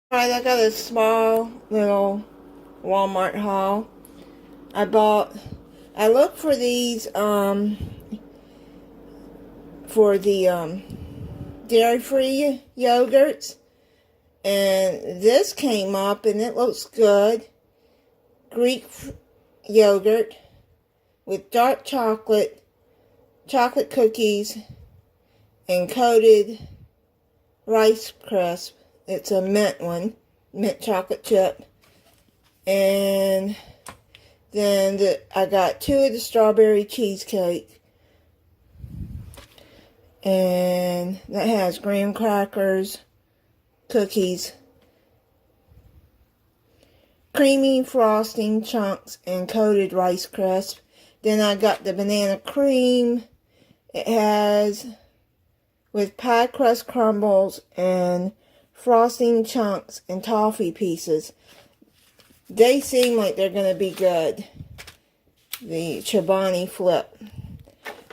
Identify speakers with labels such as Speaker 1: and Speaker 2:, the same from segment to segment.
Speaker 1: Alright, I got a small little Walmart haul. I looked for these, for the, dairy-free yogurts. And this came up and it looks good. Greek yogurt with dark chocolate cookies, and coated Rice Crisp. It's a mint one, mint chocolate chip. And then I got 2 of the strawberry cheesecake. And that has graham crackers, cookies, creamy frosting chunks, and coated Rice Crisp. Then I got the banana cream. It has with pie crust crumbles and frosting chunks and toffee pieces. They seem like they're going to be good. The Chobani Flip.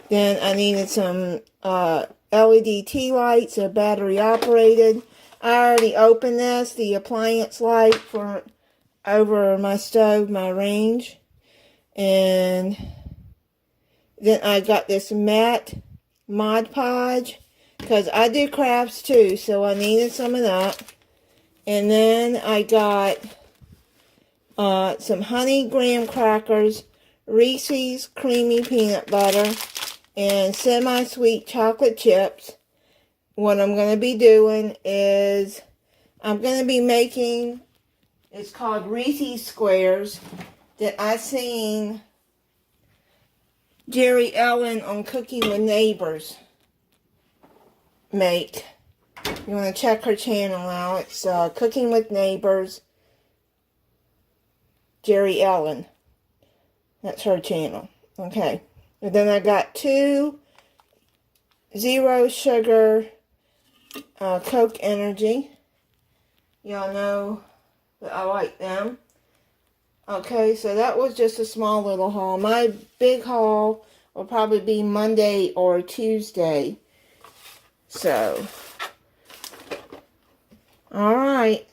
Speaker 1: Then I needed some LED tea lights. They're battery operated. I already opened this, the appliance light for over my stove, my range. And then I got this matte Mod Podge, because I do crafts too, so I needed some of that. And then I got some honey graham crackers, Reese's creamy peanut butter, and semi-sweet chocolate chips. What I'm going to be doing is I'm going to be making, it's called Reese's Squares, that I seen Jerry Ellen on Cooking with Neighbors make. You want to check her channel out. It's Cooking with Neighbors, Jerry Ellen. That's her channel. Okay. And then I got 2 zero sugar Coke Energy. Y'all know that I like them. Okay, so that was just a small little haul. My big haul will probably be Monday or Tuesday. So, alright.